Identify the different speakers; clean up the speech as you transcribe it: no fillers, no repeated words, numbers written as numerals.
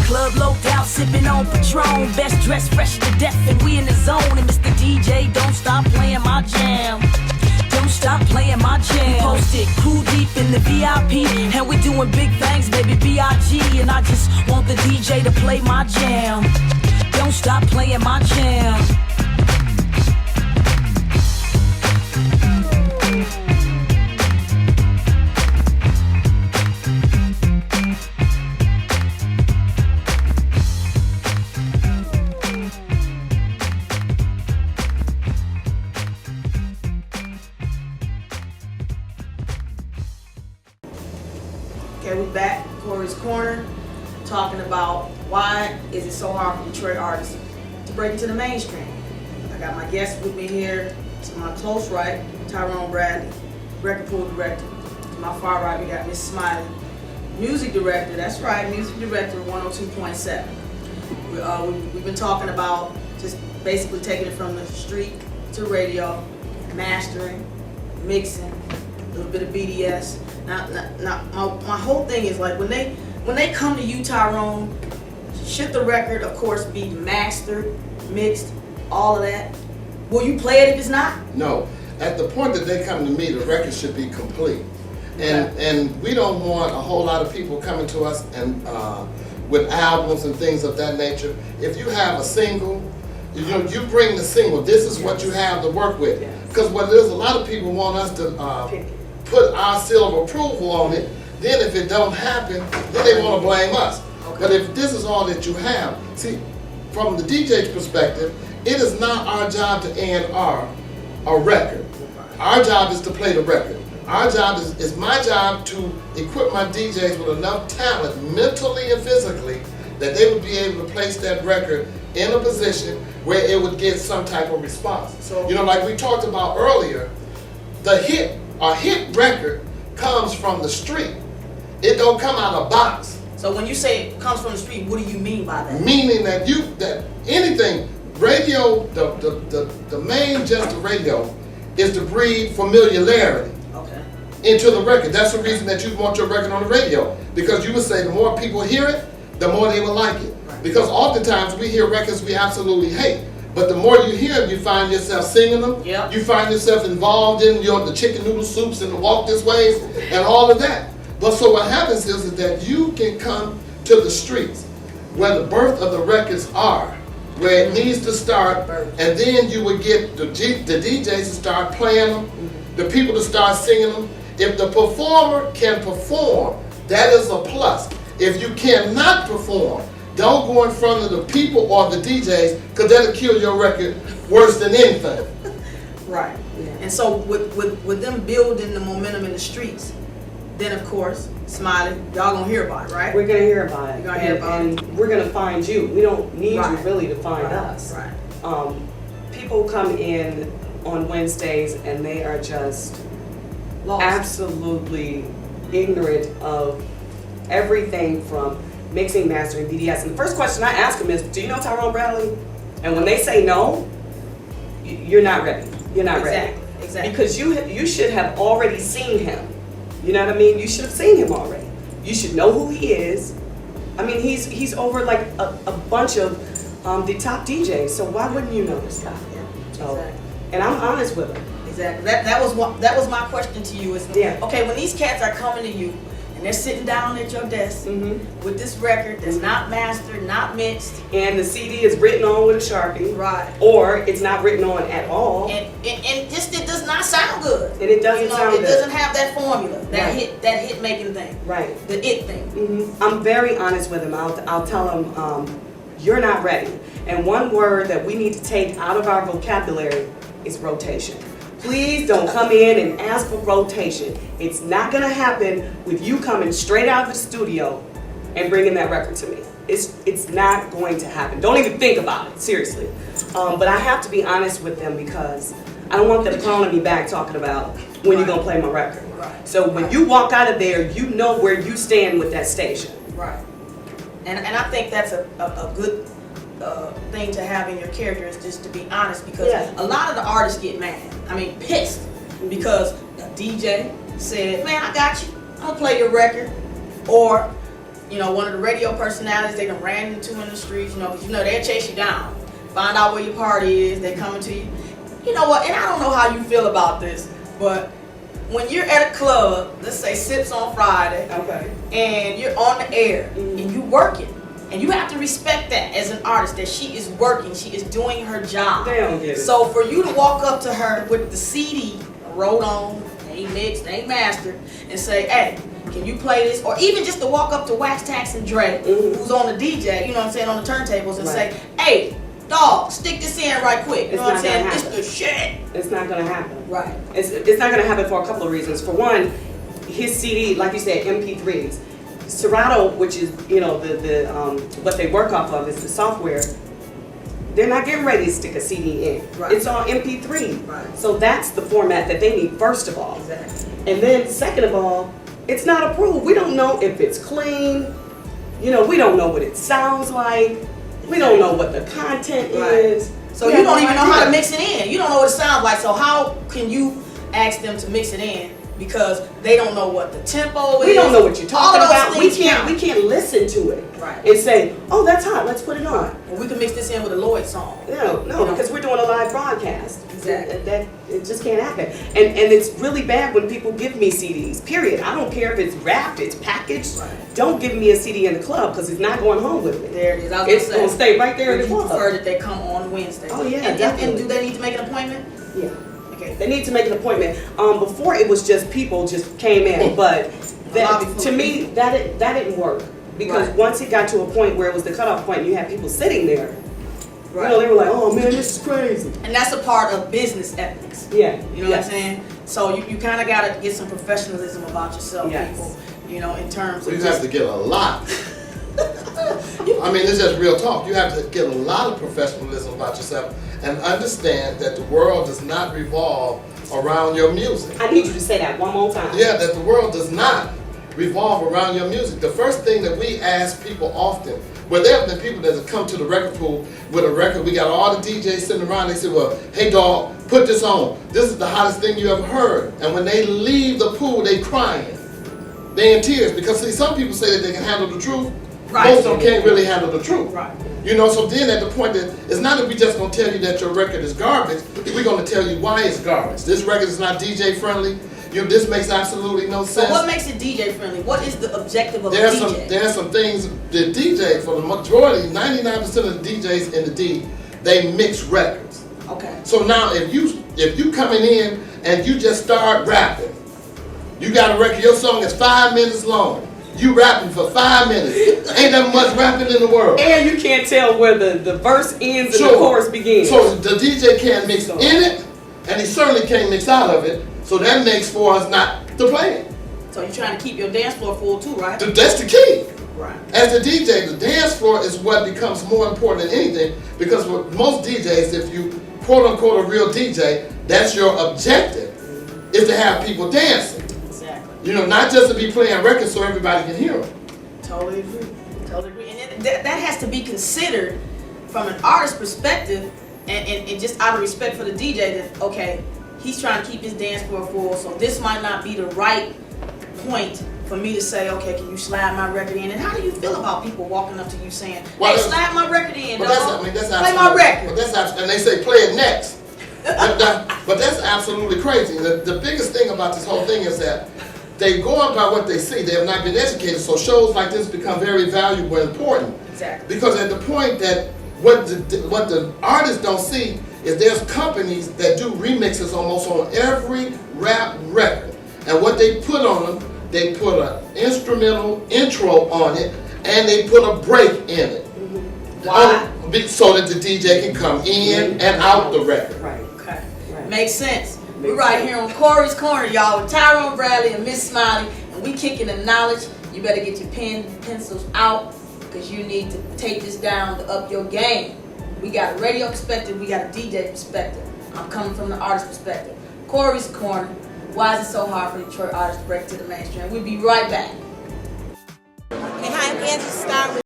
Speaker 1: club loped out, sipping on Patron. Best dressed, fresh to death, and we in the zone. And Mr. DJ, don't stop playing my jam. Don't stop playing my jam. Posted cool deep in the VIP, and we doing big things, baby, B.I.G. And I just want the DJ to play my jam. Don't stop playing my jam.
Speaker 2: Okay, we're back. Kori's Corner, talking about why is it so hard for Detroit artists to break into the mainstream. I got my guest with me here. To my close right, Tyrone Bradley, record pool director. To my far right, we got Miss Smiley, music director. That's right, music director of 102.7. We've been talking about just basically taking it from the street to radio, mastering, mixing, a little bit of BDS. Now, my whole thing is like when they come to you, Tyrone, should the record, of course, be mastered, mixed, all of that? Will you play it if it's not?
Speaker 3: No. At the point that they come to me, the record should be complete, and we don't want a whole lot of people coming to us and with albums and things of that nature. If you have a single, you bring the single. This is what you have to work with. Because what it is, a lot of people want us to put our seal of approval on it. Then if it don't happen, then they want to blame us. Okay. But if this is all that you have, see, from the DJ's perspective, it is not our job to A&R a record. Our job is to play the record. Our job is my job to equip my DJs with enough talent, mentally and physically, that they would be able to place that record in a position where it would get some type of response. So, like we talked about earlier, a hit record comes from the street. It don't come out of a box.
Speaker 2: So when you say it comes from the street, what do you mean by that?
Speaker 3: Meaning that anything, radio, the main gist of radio is to breed familiarity into the record. That's the reason that you want your record on the radio, because you would say the more people hear it, the more they will like it. Right. Because oftentimes we hear records we absolutely hate, but the more you hear them, you find yourself singing them. Yep. You find yourself involved in the chicken noodle soups and the walk this ways and all of that. But so what happens is that you can come to the streets where the birth of the records are, where it needs to start, and then you would get the DJs to start playing them, the people to start singing them. If the performer can perform, that is a plus. If you cannot perform, don't go in front of the people or the DJs, because that'll kill your record worse than anything.
Speaker 2: Right. Yeah. And so with them building the momentum in the streets, then of course, Smiley, y'all gonna hear about it, right?
Speaker 4: We're gonna hear about it.
Speaker 2: You're gonna hear about it.
Speaker 4: And we're gonna find you. We don't need you really to find us.
Speaker 2: Right.
Speaker 4: People come in on Wednesdays and they are just
Speaker 2: lost,
Speaker 4: absolutely ignorant of everything from mixing, mastering, BDS. And the first question I ask them is, do you know Tyrone Bradley? And when they say no, you're not ready. You're not ready.
Speaker 2: Exactly.
Speaker 4: Because you should have already seen him. You know what I mean? You should have seen him already. You should know who he is. I mean, he's over like a bunch of the top DJs. So why wouldn't you know this guy?
Speaker 2: Yeah,
Speaker 4: so,
Speaker 2: exactly.
Speaker 4: And I'm honest with him.
Speaker 2: Exactly. That was my question to you. Is okay, when these cats are coming to you and they're sitting down at your desk with this record that's not mastered, not mixed,
Speaker 4: and the CD is written on with a Sharpie,
Speaker 2: right?
Speaker 4: Or it's not written on at all,
Speaker 2: and just it does not sound good.
Speaker 4: And it doesn't sound good.
Speaker 2: It doesn't have that formula, that hit making thing,
Speaker 4: right?
Speaker 2: The it thing.
Speaker 4: I'm very honest with him. I'll tell him you're not ready. And one word that we need to take out of our vocabulary is rotation. Please don't come in and ask for rotation. It's not gonna happen with you coming straight out of the studio and bringing that record to me. It's not going to happen. Don't even think about it, seriously. But I have to be honest with them because I don't want them calling me back talking about when you're gonna play my record.
Speaker 2: Right.
Speaker 4: So when you walk out of there, you know where you stand with that station.
Speaker 2: Right. And I think that's a good thing to have in your character, is just to be honest, because a lot of the artists get mad. I mean, pissed because a DJ said, "Man, I got you. I'll play your record," or you know, one of the radio personalities they done ran into in the streets, you know, 'cause you know they'll chase you down, find out where your party is, they coming to you. You know what, and I don't know how you feel about this, but when you're at a club, let's say Sips on Friday,
Speaker 4: Okay.
Speaker 2: and you're on the air, and you working, and you have to respect that as an artist, that she is working, she is doing her job.
Speaker 4: They don't get it.
Speaker 2: So for you to walk up to her with the CD wrote on, ain't mixed, ain't mastered, and say, hey, can you play this? Or even just to walk up to Wax Tax and Dre, who's on the DJ, you know what I'm saying, on the turntables, and say, hey, dog, stick this in right quick. You know what I'm saying? It's the shit.
Speaker 4: It's not gonna happen.
Speaker 2: Right.
Speaker 4: It's not gonna happen for a couple of reasons. For one, his CD, like you said, MP3s. Serato, which is, you know, the what they work off of is the software. They're not getting ready to stick a CD in.
Speaker 2: Right.
Speaker 4: It's on MP3.
Speaker 2: Right.
Speaker 4: So that's the format that they need, first of all.
Speaker 2: Exactly.
Speaker 4: And then second of all, it's not approved. We don't know if it's clean. You know, we don't know what it sounds like. We don't know what the content is.
Speaker 2: So you don't even know how to mix it in. You don't know what it sounds like. So how can you ask them to mix it in? Because they don't know what the tempo is.
Speaker 4: We don't know what you're talking about. We
Speaker 2: things
Speaker 4: can't listen to it
Speaker 2: Right.
Speaker 4: and say, oh, that's hot, let's put it on.
Speaker 2: Well, we can mix this in with a Lloyd song.
Speaker 4: No,
Speaker 2: You know?
Speaker 4: because we're doing a live broadcast.
Speaker 2: Exactly.
Speaker 4: That it just can't happen. And it's really bad when people give me CDs, period. I don't care if it's wrapped, it's packaged.
Speaker 2: Right.
Speaker 4: Don't give me a CD in the club because it's not going home with me.
Speaker 2: There it is. I was
Speaker 4: It's
Speaker 2: gonna
Speaker 4: going to stay right there in the
Speaker 2: you
Speaker 4: club.
Speaker 2: prefer that they come on Wednesday.
Speaker 4: Oh, yeah,
Speaker 2: And
Speaker 4: definitely.
Speaker 2: do they need to make an appointment?
Speaker 4: Yeah.
Speaker 2: Okay.
Speaker 4: They need to make an appointment. Before it was just people just came in, but
Speaker 2: lobby
Speaker 4: that,
Speaker 2: full
Speaker 4: to
Speaker 2: of
Speaker 4: me that didn't work because
Speaker 2: Right.
Speaker 4: once it got to a point where it was the cutoff point, and you had people sitting there.
Speaker 2: Right.
Speaker 4: You know, they were like, "Oh man, this is crazy."
Speaker 2: And that's a part of business ethics.
Speaker 4: Yeah.
Speaker 2: You know what I'm saying? So you kind of got to get some professionalism about yourself,
Speaker 4: Yes.
Speaker 2: people. You know, in terms
Speaker 3: So
Speaker 2: of
Speaker 3: you have to get a lot. I mean, it's just real talk. You have to get a lot of professionalism about yourself and understand that the world does not revolve around your music.
Speaker 4: I need you to say that one more time.
Speaker 3: Yeah, that the world does not revolve around your music. The first thing that we ask people often, well, there have been people that have come to the record pool with a record. We got all the DJs sitting around. They say, well, hey, dog, put this on. This is the hottest thing you ever heard. And when they leave the pool, they crying. They in tears because, see, some people say that they can handle the truth.
Speaker 2: Right.
Speaker 3: Most of them can't really handle the truth.
Speaker 2: Right.
Speaker 3: You know, so then at the point that it's not that we just gonna tell you that your record is garbage, we're gonna tell you why it's garbage. This record is not DJ friendly. You know, this makes absolutely no sense.
Speaker 2: So what makes it DJ friendly? What is the objective of a
Speaker 3: There's
Speaker 2: DJ?
Speaker 3: there's some things the DJ, for the majority, 99% of the DJs in the D, they mix records.
Speaker 2: Okay.
Speaker 3: So now if you coming in and you just start rapping, you got a record, your song is 5 minutes long. You rapping for 5 minutes. Ain't that much rapping in the world.
Speaker 4: And you can't tell where the verse ends and
Speaker 3: Sure.
Speaker 4: the chorus begins.
Speaker 3: So the DJ can't mix in it, and he certainly can't mix out of it. So that makes for us not to play it.
Speaker 2: So you're trying to keep your dance floor full too, right?
Speaker 3: That's the key.
Speaker 2: Right.
Speaker 3: As the DJ, the dance floor is what becomes more important than anything, because with most DJs, if you quote unquote a real DJ, that's your objective, is to have people dancing.
Speaker 2: Exactly.
Speaker 3: You know, not just to be playing records so everybody can hear them.
Speaker 2: Totally agree. Totally agree. And that has to be considered from an artist perspective, and just out of respect for the DJ, that okay, he's trying to keep his dance floor full, so this might not be the right point for me to say, okay, can you slide my record in? And how do you feel about people walking up to you saying, hey, slide my record in,
Speaker 3: But
Speaker 2: dog.
Speaker 3: that's
Speaker 2: Play my record.
Speaker 3: But that's and they say play it next. But that's absolutely crazy. The biggest thing about this whole thing is that they go on by what they see. They have not been educated, so shows like this become very valuable and important.
Speaker 2: Exactly.
Speaker 3: Because at the point that what the artists don't see is there's companies that do remixes almost on every rap record, and what they put on them, they put an instrumental intro on it, and they put a break in it.
Speaker 2: Why?
Speaker 3: So that the DJ can come in and out the record.
Speaker 4: Right.
Speaker 2: Okay.
Speaker 4: Right.
Speaker 2: Makes sense. We're right here on Kori's Corner, y'all, with Tyrone Bradley and Miss Smiley, and we kicking the knowledge. You better get your pen and pencils out, because you need to take this down to up your game. We got a radio perspective, we got a DJ perspective. I'm coming from the artist perspective. Kori's Corner. Why is it so hard for Detroit artists to break to the mainstream? We'll be right back.
Speaker 5: Hey, hi, I'm Angie Starr with